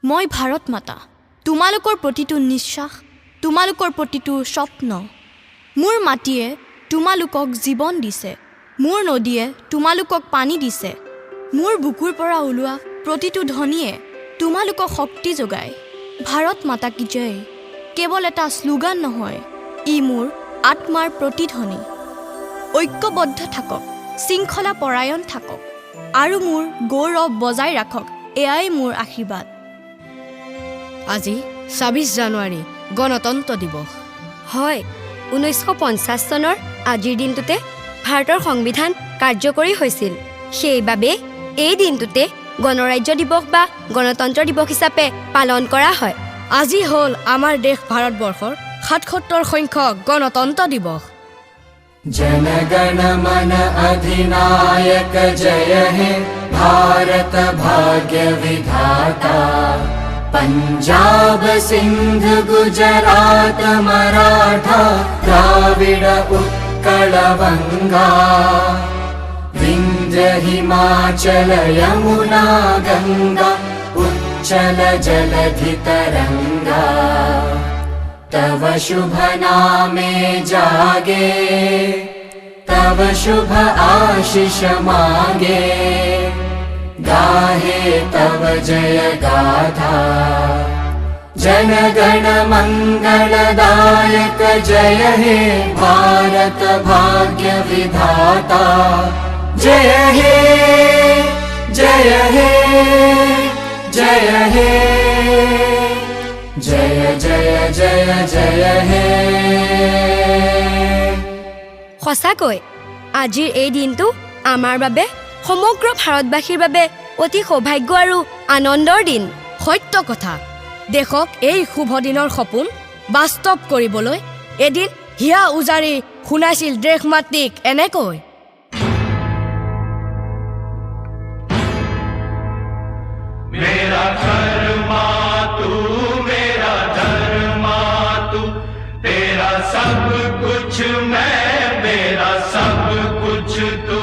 মই ভাৰত মাতা, তোমালোকৰ প্ৰতিটো নিশ্বাস, তোমালোকৰ প্ৰতিটো স্বপ্ন। মোৰ মাটিয়ে তোমালোকক জীৱন দিছে, মোৰ নদীয়ে তোমালোকক পানী দিছে, মোৰ বুকুৰ পৰা ওলোৱা প্ৰতিটো ধ্বনিয়ে তোমালোকক শক্তি যোগায়। ভাৰত মাতা কি জয় কেৱল এটা শ্লোগান নহয়, ই মোৰ আত্মাৰ প্ৰতিধ্বনি। ঐক্যবদ্ধ থাকক, শৃংখলা পৰায়ণ থাকক আৰু মোৰ গৌৰৱ বজাই ৰাখক, এয়াই মোৰ আশীৰ্বাদ। আজি ২৬ জানুৱাৰী গণতন্ত্ৰ দিৱস। হয়, ১৯৫০ চনৰ আজিৰ দিনটোতে ভাৰতৰ সংবিধান কাৰ্যকৰী হৈছিল। সেইবাবে এই দিনটোতে গণৰাজ্য দিৱস বা গণতন্ত্ৰ দিৱস হিচাপে পালন কৰা হয়। আজি হ'ল আমাৰ দেশ ভাৰতবৰ্ষৰ ৭৭ সংখ্যক গণতন্ত্ৰ দিৱস। जन गण मन अधिनायक जय हे भारत भाग्य विधाता। पंजाब सिंध गुजरात मराठा द्राविड उत्कल बंगा। विंध्य हिमाचल यमुना गंगा उच्चल जलधि तरंगा। तव शुभ नामे जागे, तव शुभ आशीष मांगे। गाहे तव जय गाथा, जन गण मंगलदायक जय हे भारत भाग्य विधाता। जय हे जय हे जय हे जय जय जय जय हे। সঁচাকৈ আজিৰ এই দিনটো আমাৰ বাবে, সমগ্ৰ ভাৰতবাসীৰ বাবে অতি সৌভাগ্য আৰু আনন্দৰ দিন। সত্য কথা, দেশক এই শুভ দিনৰ সপোন বাস্তৱ কৰিবলৈ এদিন হিয়া উজাৰি শুনাইছিল দেশ মাতৃক এনেকৈ। मेरा धर्मा तू, मेरा धर्मा तू, तेरा सब कुछ मैं, मेरा सब कुछ तू।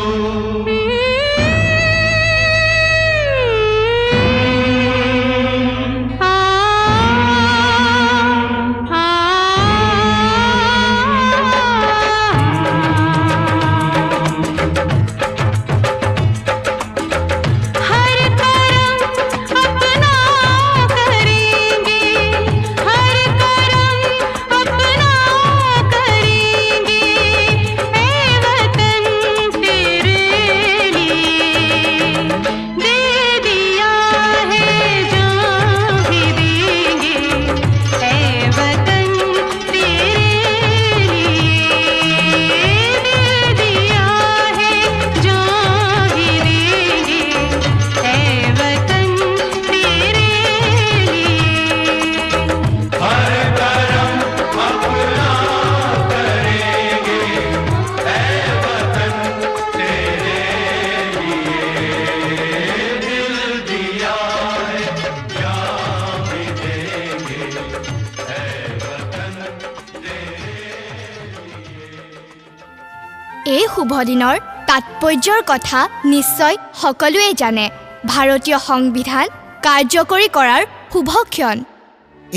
এই শুভ দিনৰ তাৎপৰ্যৰ কথা নিশ্চয় সকলোৱে জানে। ভাৰতীয় সংবিধান কাৰ্যকৰী কৰাৰ শুভক্ষণ।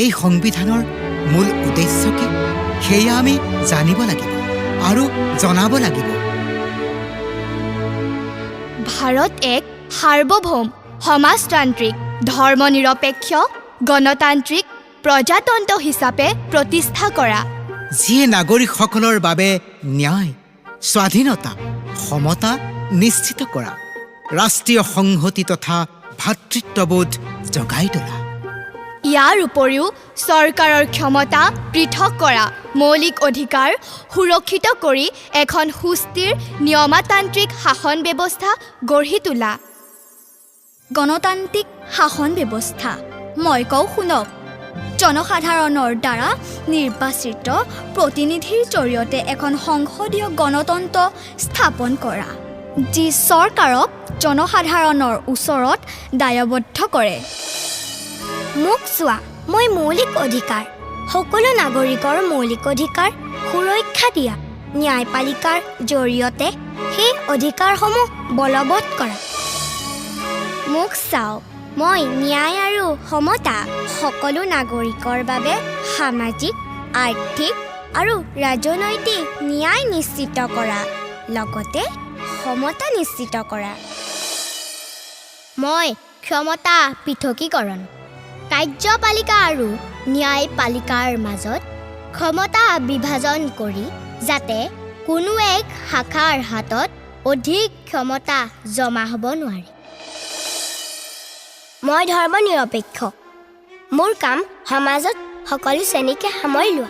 এই সংবিধানৰ মূল উদ্দেশ্য কি সেয়া আমি জানিব লাগিব আৰু জনাব লাগিব। ভাৰত এক সাৰ্বভৌম, সমাজতান্ত্ৰিক, ধৰ্মনিৰপেক্ষ, গণতান্ত্ৰিক প্ৰজাতন্ত্ৰ হিচাপে প্ৰতিষ্ঠা কৰা, যিয়ে নাগৰিকসকলৰ বাবে ন্যায়, স্বাধীনতা, সমতা নিশ্চিত কৰা, ৰাষ্ট্ৰীয় সংহতি তথা ভাতৃত্ববোধ জগাই তোলা। ইয়াৰ উপৰিও চৰকাৰৰ ক্ষমতা পৃথক কৰা, মৌলিক অধিকাৰ সুৰক্ষিত কৰি এখন সুস্থিৰ নিয়মতান্ত্ৰিক শাসন ব্যৱস্থা গঢ়ি তোলা। গণতান্ত্ৰিক শাসন ব্যৱস্থা মই কওঁ শুনক। জনসাধাৰণৰ দ্বাৰা নিৰ্বাচিত প্ৰতিনিধিৰ জৰিয়তে এখন সংসদীয় গণতন্ত্ৰ স্থাপন কৰা, যি চৰকাৰক জনসাধাৰণৰ ওচৰত দায়বদ্ধ কৰে। মোক চোৱা, মই মৌলিক অধিকাৰ, সকলো নাগৰিকৰ মৌলিক অধিকাৰ সুৰক্ষা দিয়া, ন্যায়পালিকাৰ জৰিয়তে সেই অধিকাৰসমূহ বলবৎ কৰা। মোক চাওক, মই ন্যায় আৰু সমতা সকলো নাগৰিকৰ বাবে সামাজিক, আৰ্থিক আৰু ৰাজনৈতিক ন্যায় নিশ্চিত কৰা, লগতে সমতা নিশ্চিত কৰা। মই ক্ষমতা পৃথকীকৰণ, কাৰ্যপালিকা আৰু ন্যায়পালিকাৰ মাজত ক্ষমতা বিভাজন কৰি যাতে কোনো এক শাখাৰ হাতত অধিক ক্ষমতা জমা হ'ব নোৱাৰে। মই ধৰ্মনিৰপেক্ষ। মোৰ কাম সমাজত সকলো শ্ৰেণীকে সামৰি লোৱা।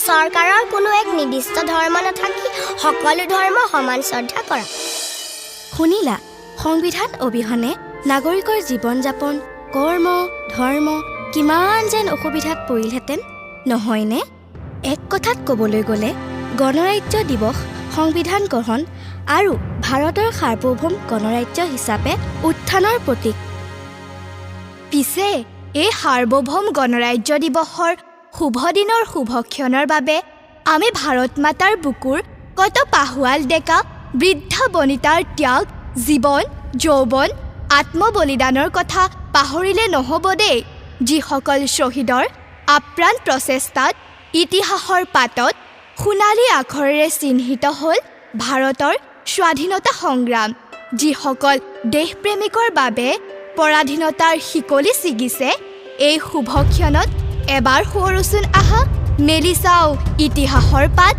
চৰকাৰৰ কোনো এক নিৰ্দিষ্ট ধৰ্ম নাথাকি সকলো ধৰ্ম সমান শ্ৰদ্ধা কৰা। শুনিলা, সংবিধান অবিহনে নাগৰিকৰ জীৱন যাপন, কৰ্ম, ধৰ্ম কিমান যেন অসুবিধাত পৰিলহেঁতেন, নহয়নে? এক কথাত ক'বলৈ গ'লে গণৰাজ্য দিৱস সংবিধান গ্ৰহণ আৰু ভাৰতৰ সাৰ্বভৌম গণৰাজ্য হিচাপে উত্থানৰ প্ৰতীক। পিছে এই সাৰ্বভৌম গণৰাজ্য দিৱসৰ শুভ দিনৰ শুভক্ষণৰ বাবে আমি ভাৰত মাতাৰ বুকুৰ কত পাহোৱাল ডেকা, বৃদ্ধ বনিতাৰ ত্যাগ, জীৱন, যৌৱন, আত্মবলিদানৰ কথা পাহৰিলে নহ'ব দেই, যিসকল শ্বহীদৰ আপ্ৰাণ প্ৰচেষ্টাত ইতিহাসৰ পাতত সোণালী আখৰেৰে চিহ্নিত হ'ল ভাৰতৰ স্বাধীনতা সংগ্ৰাম, যিসকল দেশপ্ৰেমিকৰ বাবে পৰাধীনতাৰ শিকলি ছিগিছে। এই শুভক্ষণত এবাৰ সোঁৱৰোচোন আহা, মেলি চাওঁ ইতিহাসৰ পাত।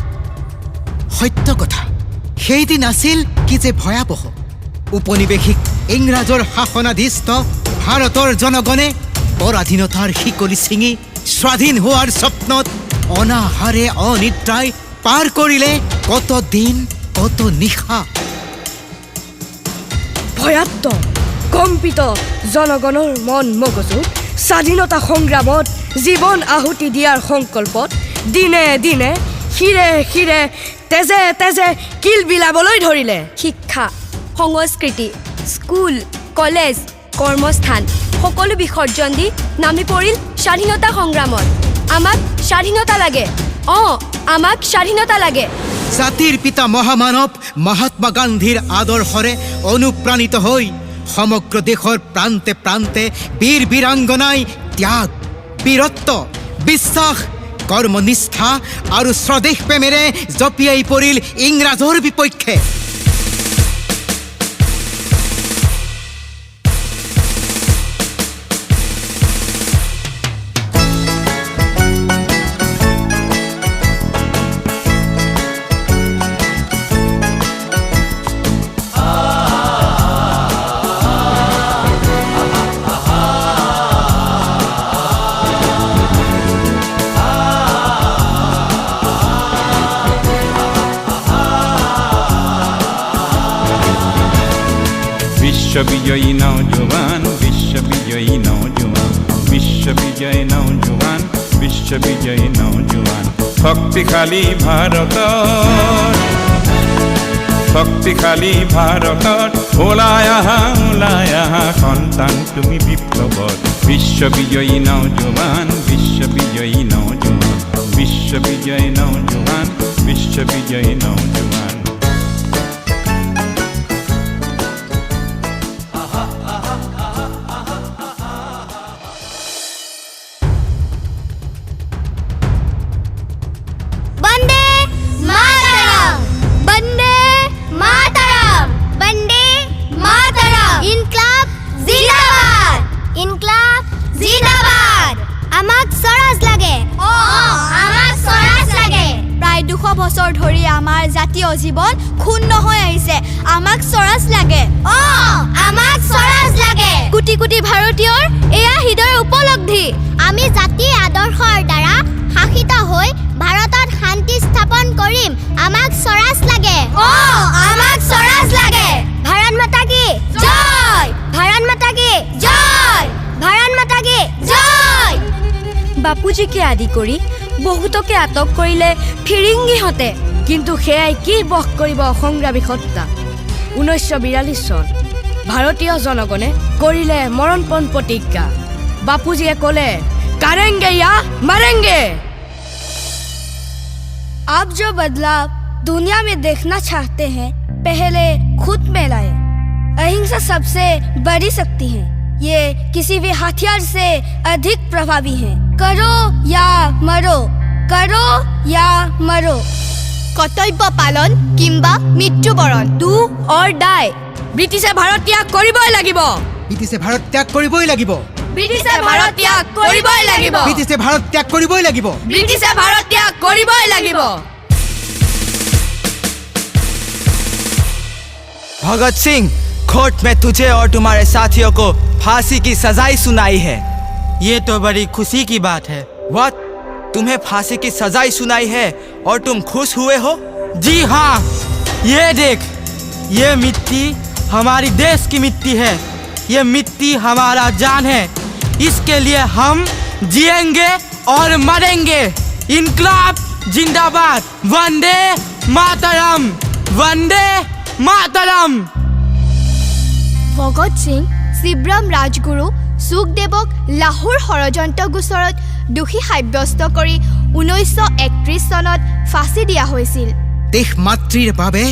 সত্য কথা, সেইদিন আছিল কি যে ভয়াৱহ। উপনিৱেশিক ইংৰাজৰ শাসনাধীষ্ঠ ভাৰতৰ জনগণে পৰাধীনতাৰ শিকলি ছিঙি স্বাধীন হোৱাৰ স্বপ্নত অনাহাৰে অনিদ্ৰাই পাৰ কৰিলে কত দিন, কত নিশা। ভয়াত্ম কম্পিত জনগণৰ মন মগজুত স্বাধীনতা সংগ্ৰামত জীৱন আহুতি দিয়াৰ সংকল্পত দিনে দিনে শিৰে শিৰে তেজে তেজে কিল বিলাবলৈ ধৰিলে। শিক্ষা, সংস্কৃতি, স্কুল, কলেজ, কৰ্মস্থান সকলো বিসৰ্জন দি নামি পৰিল স্বাধীনতা সংগ্ৰামত। আমাক স্বাধীনতা লাগে, আমাক স্বাধীনতা লাগে। জাতিৰ পিতা মহামানৱ মহাত্মা গান্ধীৰ আদৰ্শৰে অনুপ্ৰাণিত হৈ সমগ্ৰ দেশৰ প্ৰান্তে প্ৰান্তে বীৰ বীৰাংগনাই ত্যাগ, বীৰত্ব, বিশ্বাস, কৰ্মনিষ্ঠা আৰু স্বদেশ প্ৰেমেৰে জঁপিয়াই পৰিল ইংৰাজৰ বিপক্ষে। विश्वविजयी नौजवान, विश्वविजयी नौजवान, विश्वविजयी नौजवान, विश्वविजयी नौजवान। शक्तिशाली भारत, शक्तिशाली भारत, ওলাই আহা সন্তান তুমি বিপ্লৱত। বিশ্ববিজয়ী নৌজৱান, বিশ্ববিজয়ী নৌজৱান, বিশ্ববিজয়ী নৌজৱান, বিশ্ববিজয়ী নৌজৱান। বছৰ ধৰি আমাৰ জাতীয় জীৱন ক্ষুণ্ণ হৈ আহিছে, আমাক স্বৰাজ লাগে। আমাক স্বৰাজ লাগে। কোটি কোটি ভাৰতীয়ৰ এয়া হৃদয়ৰ উপলব্ধি। আমি জাতীয় আদৰ্শৰ দ্বাৰা শাসিত হৈ ভাৰতত শান্তি স্থাপন কৰিম। আমাক স্বৰাজ লাগে। আমাক স্বৰাজ লাগে। ভাৰত মাতা কি জয়, ভাৰত মাতা কি জয়, ভাৰত মাতা কি জয়। বাপুজীকে আদি কৰি বহুতকে আটক কৰিলে ফিৰিংগীহঁতে, কিন্তু সেয়াই কি বশ কৰিব সংগ্ৰামী সত্তা। 1942 চন ভাৰতীয় জনগণে কৰিলে মৰণপণ প্ৰতিজ্ঞা। বাপুজীয়ে ক'লে কাৰেংগে या মাৰেংগে। आप जो बदलाव दुनिया में देखना चाहते हैं, पहले खुद में लाए। अहिंसा सबसे बड़ी शक्ति है। ये किसी भी हथियार से अधिक प्रभावी है करो या मरो करो या मरो কৰ্তব্য পালন কিংবা মৃত্যুবৰণ डू और डाई ব্ৰিটিছে ভাৰত ত্যাগ কৰিবই লাগিব ব্ৰিটিছে ভাৰত ত্যাগ কৰিবই লাগিব ব্ৰিটিছে ভাৰত ত্যাগ কৰিবই লাগিব ব্ৰিটিছে ভাৰত ত্যাগ কৰিবই লাগিব ব্ৰিটিছে ভাৰত ত্যাগ কৰিবই লাগিব भगत सिंह कोर्ट में तुझे और तुम्हारे साथियों को फांसी की सजाई सुनाई है। ये तो बड़ी खुशी की बात है। What? तुम्हें फांसी की सजाई सुनाई है और तुम खुश हुए हो? जी हाँ, ये देख, ये मिट्टी हमारी देश की मिट्टी है। ये मिट्टी हमारा जान है। इसके लिए हम जिएंगे और मरेंगे। इनकलाब जिंदाबाद। वंदे मातरम, वंदे मातरम। ভগত সিং শিৱৰাম ৰাজগুৰু সুখদেৱক লাহোৰ ষড়যন্ত্ৰ গোচৰত দোষী সাব্যস্ত কৰি 1931 চনত ফাঁচি দিয়া হৈছিল দেশ মাতৃৰ বাবে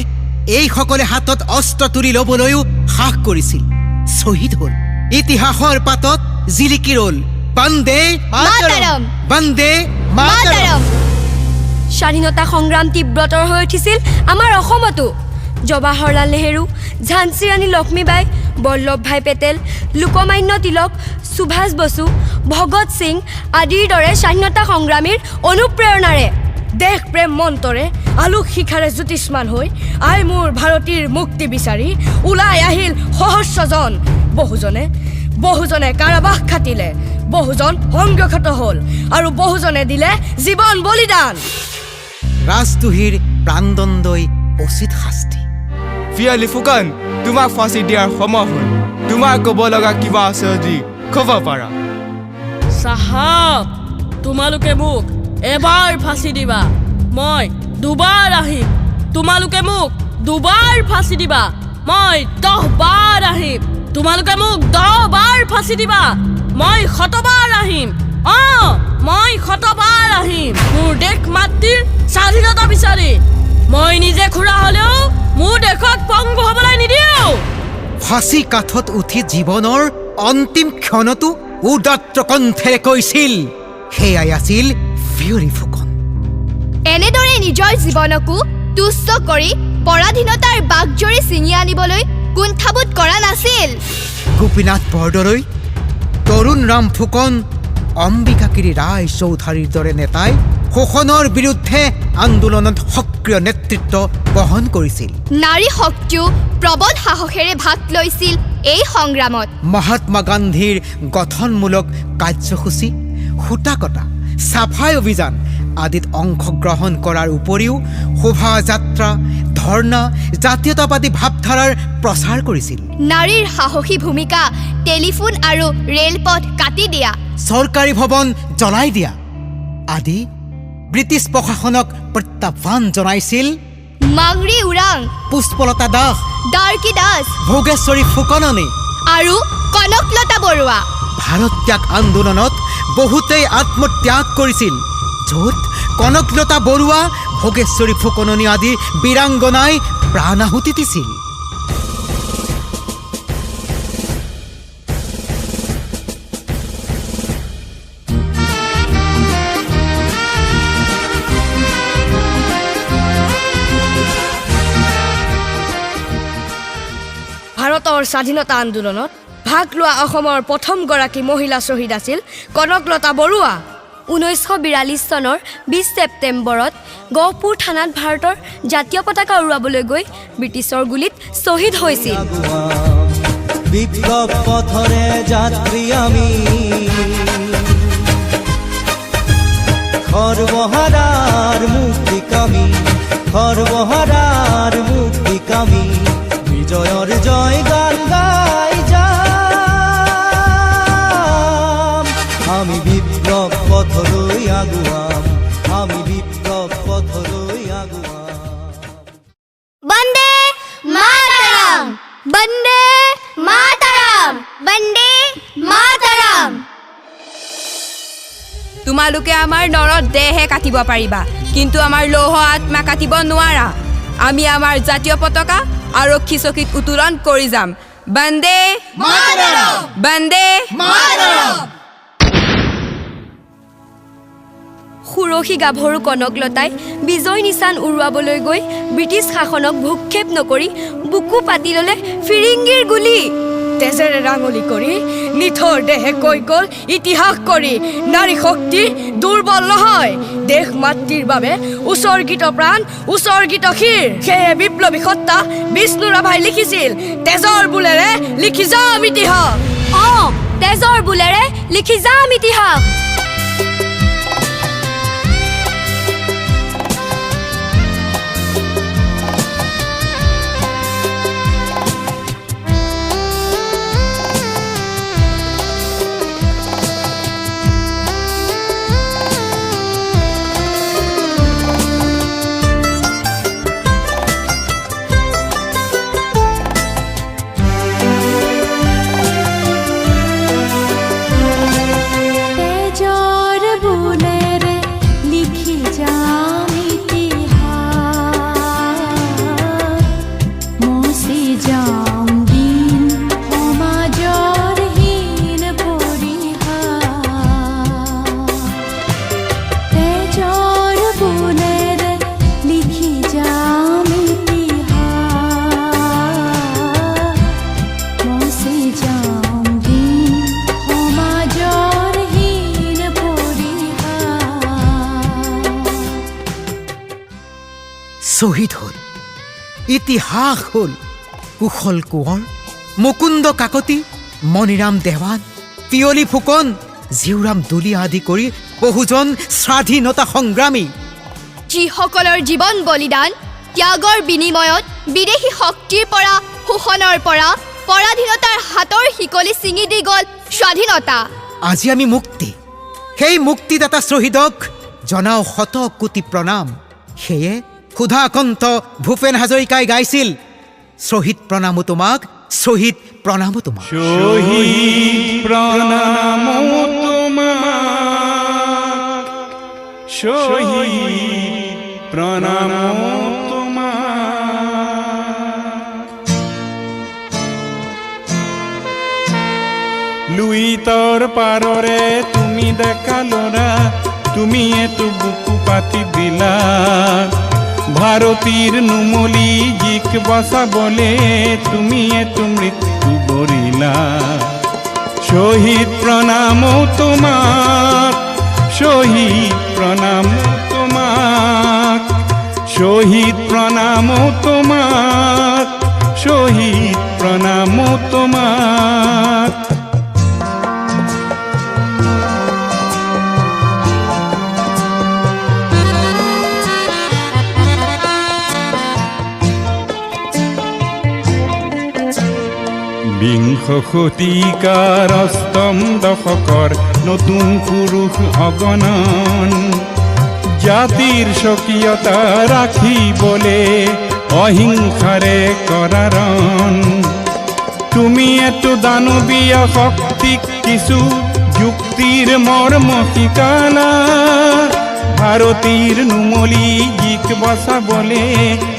এইসকলে হাতত অস্ত্ৰ তুলি ল'বলৈও সাহ কৰিছিল শ্বহীদ হ'ল ইতিহাসৰ পাতত জিলিকি ৰ'ল বন্দে মাতৰম বন্দে মাতৰম মাতৰম স্বাধীনতা সংগ্ৰাম তীব্ৰতৰ হৈ উঠিছিল আমাৰ অসমতো জৱাহৰলাল নেহেৰু ঝান্সী ৰাণী লক্ষ্মীবাই বল্লভ ভাই পেটেল লোকমান্য তিলক সুভাষ বসু ভগত সিং আদিৰ দৰে স্বাধীনতা সংগ্ৰামীৰ অনুপ্ৰেৰণাৰে দেশ প্ৰেম মন্তৰে আলোক শিখাৰে জ্যোতিষ্মান হৈ আই মোৰ ভাৰতীৰ মুক্তি বিচাৰি ওলাই আহিল সহস্ৰজন বহুজনে কাৰাবাস খাটিলে বহুজন সংৰক্ষিত হ'ল আৰু বহুজনে দিলে জীৱন বলিদান ৰাজদ্ৰোহীৰ প্ৰাণদণ্ডই উচিত শাস্তি ফিয়ালি ফুকন, তোমাক ফাঁসি দিয়াৰ সময় হ'ল। তোমাৰ ক'ব লগা কিবা আছে যদি ক'ব পাৰা। চাহাব তোমালোকে মোক এবাৰ ফাঁচি দিবা মই দুবাৰ আহিম তোমালোকে মোক দুবাৰ ফাঁচি দিবা মই 10 বাৰ আহিম তোমালোকে মোক 10 বাৰ ফাঁচি দিবা মই 100 বাৰ আহিম মই 100 বাৰ আহিম মোৰ দেশ মাতৃৰ স্বাধীনতা বিচাৰি মই নিজে খুৰা হ'লেও মোৰ দেশক পংগু হ'বলৈ নিদিওঁ ফাঁচি কাঠত উঠি জীৱনৰ অন্তিম ক্ষণতো উদাত্ত কণ্ঠেৰে কৈছিল সেয়াই আছিল ফিয়ৰী ফুকন এনেদৰে নিজৰ জীৱনকো তুচ্ছ কৰি পৰাধীনতাৰ বাঘজৰী ছিঙি আনিবলৈ কুণ্ঠাবোধ কৰা নাছিল গোপীনাথ বৰদলৈ তৰুণ ৰাম ফুকন অম্বিকাগিৰি ৰায় চৌধাৰীৰ দৰে নেতাই শোষণৰ বিৰুদ্ধে আন্দোলনত সক্ৰিয় নেতৃত্ব বহন কৰিছিল নাৰী শক্তিও প্ৰবল সাহসেৰে ভাগ লৈছিল এই সংগ্ৰামত মহাত্মা গান্ধীৰ গঠনমূলক কাৰ্যসূচী সূতাকটা চাফাই অভিযান আদিত অংশগ্ৰহণ কৰাৰ উপৰিও শোভাযাত্ৰা ধৰ্ণা জাতীয়তাবাদী ভাৱধাৰাৰ প্ৰচাৰ কৰিছিল নাৰীৰ সাহসী ভূমিকা টেলিফোন আৰু ৰেলপথ কাটি দিয়া চৰকাৰী ভৱন জ্বলাই দিয়া আদি ব্ৰিটিছ প্ৰশাসনক প্ৰত্যাহ্বান জনাইছিল মাংৰি উৰাং পুষ্পলতা দাস ডাৰ্কি দাস ভোগেশ্বৰী ফুকননি আৰু কনকলতা বৰুৱা ভাৰত ত্যাগ আন্দোলনত বহুতেই আত্মত্যাগ কৰিছিল য'ত কনকলতা বৰুৱা ভোগেশ্বৰী ফুকননি আদি বীৰাংগনাই প্ৰাণ আহুতি দিছিল ভাৰতৰ স্বাধীনতা আন্দোলনত ভাগ লোৱা অসমৰ প্ৰথমগৰাকী মহিলা শ্বহীদ আছিল কনকলতা বৰুৱা 1942 চনৰ 20 ছেপ্টেম্বৰত গহপুৰ থানাত ভাৰতৰ জাতীয় পতাকা উৰুৱাবলৈ গৈ ব্ৰিটিছৰ গুলীত শ্বহীদ হৈছিল বিপ্লৱ পথৰে যাত্ৰী আমি সৰ্বহাৰাৰ মুক্তিকামী সৰ্বহাৰাৰ মুক্তিকামী বিজয়ৰ জয় গান গাই যাম আমি বিপ্লৱ পথলৈ আগুৱাম আমি বিপ্লৱ পথলৈ আগুৱাম বন্দে মাতৰম বন্দে মাতৰম বন্দে মাতৰম তোমালোকে আমাৰ নৰত দেহে কাটিব পাৰিবা কিন্তু আমাৰ লৌহ আত্মা কাটিব নোৱাৰা আমি আমাৰ জাতীয় পতাকা আৰক্ষী চকীত উত্তোলন কৰি যাম বন্দে বন্দে সুৰসী গাভৰু কনকলতাই বিজয় নিচান উৰুৱাবলৈ গৈ ব্ৰিটিছ শাসনক ভূক্ষেপ নকৰি বুকু পাতি ল'লে ফিৰিংগীৰ গুলী তেজেৰে ৰাঙলি কৰি নিথৰ দেহে কৈ গ'ল ইতিহাস কৰি নাৰী শক্তি দুৰ্বল নহয় দেশ মাতৃৰ বাবে উৎসৰ্গিত প্ৰাণ উৎসৰ্গিত শিৰ সেয়ে বিপ্লৱী সত্তা বিষ্ণু ৰাভাই লিখিছিল তেজৰ বোলেৰে লিখি যাম ইতিহাস তেজৰ বোলেৰে লিখি যাম ইতিহাস শ্বহীদ হ'ল ইতিহাস হ'ল কুশল কোঁৱৰ মুকুন্দ কাকতি মণিৰাম দেৱান পিয়লি ফুকন জীউৰাম দুলীয়া আদি কৰি বহুজন স্বাধীনতা সংগ্ৰামী যিসকলৰ জীৱন বলিদান ত্যাগৰ বিনিময়ত বিদেশী শক্তিৰ পৰা শোষণৰ পৰা পৰাধীনতাৰ হাতৰ শিকলি ছিঙি দি গ'ল স্বাধীনতা আজি আমি মুক্তি সেই মুক্তিদাতা শ্বহীদক জনাও শত কোটি প্ৰণাম সেয়ে সুধাকন্ত ভূপেন হাজৰিকাই গাইছিল শ্বহীদ প্ৰণামো তোমাক শ্বহীদ প্ৰণামো তোমাক শহীদ প্ৰণাম তোমাক শহীদ প্ৰণাম লুইতৰ পাৰৰে তুমি ডেকা ল'ৰা তুমি এটো বুকু পাতি দিলা ভাৰতীৰ নুমলী জিক বচাবলে তুমি এটো মৃত্যু বৰিলা শহীদ প্ৰণাম তোমাক শহীদ প্ৰণাম তোমাক শহীদ প্ৰণাম তোমাক শহীদ প্ৰণাম তোমাক বিংশ শতিকাৰ অষ্টম দশকৰ নতুন পুৰুষ অগণন জাতিৰ স্বকীয়তা ৰাখিবলে অহিংসাৰে কৰাৰণ তুমি এটো দানৱীয় শক্তিক কিছু যুক্তিৰ মৰ্ম শিকালা ভাৰতীৰ নুমলী জিক বচাবলে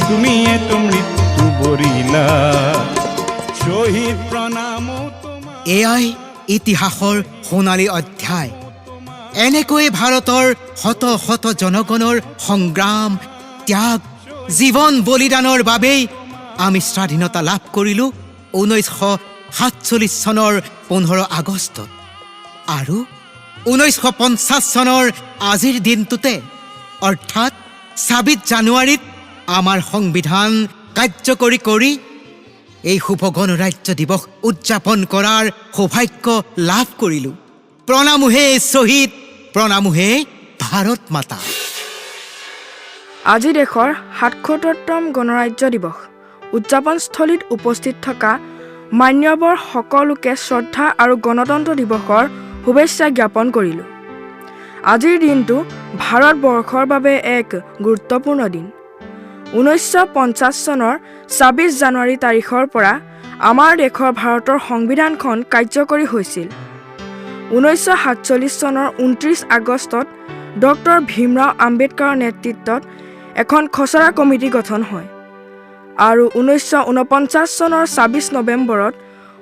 তুমি এটো মৃত্যু বৰিলা শহীদ প্ৰণাম এয়াই ইতিহাসৰ সোণালী অধ্যায় এনেকৈ ভাৰতৰ শত শত জনগণৰ সংগ্ৰাম ত্যাগ জীৱন বলিদানৰ বাবেই আমি স্বাধীনতা লাভ কৰিলোঁ 1947 চনৰ 15 আগষ্টত আৰু 1950 চনৰ আজিৰ দিনটোতে অৰ্থাৎ 26 জানুৱাৰীত আমাৰ সংবিধান কাৰ্যকৰী কৰি এই শুভ গণৰাজ্য দিৱস উদযাপন কৰাৰ সৌভাগ্য লাভ কৰিলোঁ প্ৰণামো হে শ্বহীদ প্ৰণামো হে ভাৰত মাতা আজি দেশৰ ৭৭তম গণৰাজ্য দিৱস উদযাপনস্থলীত উপস্থিত থকা মান্যবৰ সকলোকে শ্ৰদ্ধা আৰু গণতন্ত্ৰ দিৱসৰ শুভেচ্ছা জ্ঞাপন কৰিলোঁ আজিৰ দিনটো ভাৰতবৰ্ষৰ বাবে এক গুৰুত্বপূৰ্ণ দিন 1950 চনৰ 26 জানুৱাৰী তাৰিখৰ পৰা আমাৰ দেশৰ ভাৰতৰ সংবিধানখন কাৰ্যকৰী হৈছিল 1947 চনৰ 29 আগষ্টত ডক্টৰ ভীমৰাও আম্বেদকাৰৰ নেতৃত্বত এখন খচৰা কমিটি গঠন হয় আৰু 1949 চনৰ 26 নৱেম্বৰত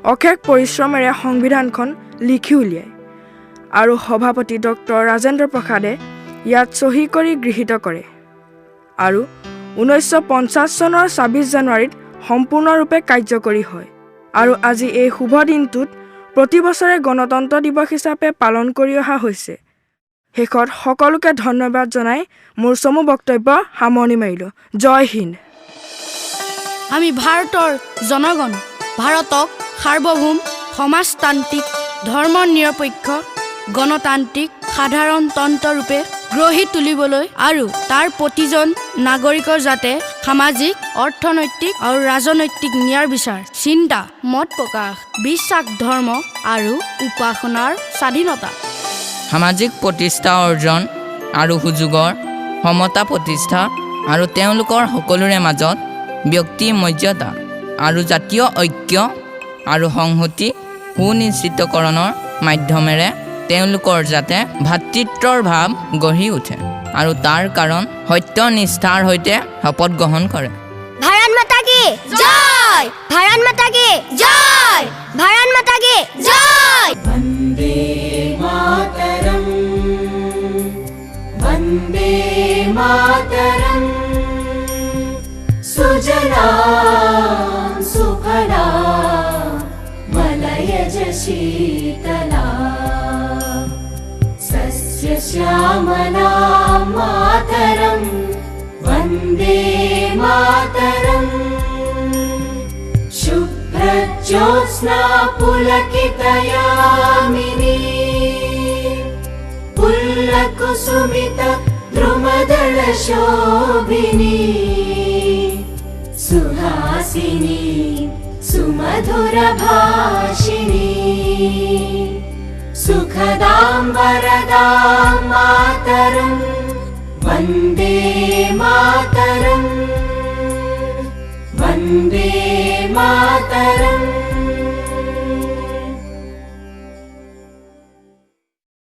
অশেষ পৰিশ্ৰমেৰে সংবিধানখন লিখি উলিয়ায় আৰু সভাপতি ডক্টৰ ৰাজেন্দ্ৰ প্ৰসাদে ইয়াত চহী কৰি গৃহীত কৰে আৰু 1950 চনৰ 26 জানুৱাৰীত সম্পূৰ্ণৰূপে কাৰ্যকৰী হয় আৰু আজি এই শুভ দিনটোত প্ৰতি বছৰে গণতন্ত্ৰ দিৱস হিচাপে পালন কৰি অহা হৈছে। শেষত সকলোকে ধন্যবাদ জনাই মোৰ চমু বক্তব্য সামৰণি মাৰিলোঁ। জয় হিন্দ। আমি ভাৰতৰ জনগণ ভাৰতক সাৰ্বভৌম সমাজতান্ত্ৰিক ধৰ্ম নিৰপেক্ষ গণতান্ত্ৰিক সাধাৰণতন্ত্ৰৰূপে গঢ়ি তুলিবলৈ আৰু তাৰ প্ৰতিজন নাগৰিকৰ যাতে সামাজিক অৰ্থনৈতিক আৰু ৰাজনৈতিক ন্যায় বিচাৰ চিন্তা মত প্ৰকাশ বিশ্বাস ধৰ্ম আৰু উপাসনাৰ স্বাধীনতা সামাজিক প্ৰতিষ্ঠা অৰ্জন আৰু সুযোগৰ সমতা প্ৰতিষ্ঠা আৰু তেওঁলোকৰ সকলোৰে মাজত ব্যক্তি মৰ্যাদা আৰু জাতীয় ঐক্য আৰু সংহতি সুনিশ্চিতকৰণৰ মাধ্যমেৰে তেওঁলোকৰ যাতে ভাতৃত্বৰ ভাৱ গঢ়ি উঠে আৰু তাৰ কাৰণ সত্য নিষ্ঠাৰ সৈতে শপত গ্ৰহণ কৰে। ভাৰত মাতা কি জয়, ভাৰত মাতা কি জয়, ভাৰত মাতা কি জয়। वन्दे मातरम् वन्दे मातरम् सुजलां सुफलां मलयज शीतला सस्यश्यामलां मातरं वन्दे मातरम् शुभ्रज्योत्स्ना पुलकितयामिनी पुल्लकुसुमित द्रुमदलशोभिनी सुहासिनी सुमधुरभाषिणी सुखदां वरदां मातरं वन्दे मातरम् वन्दे मातरम्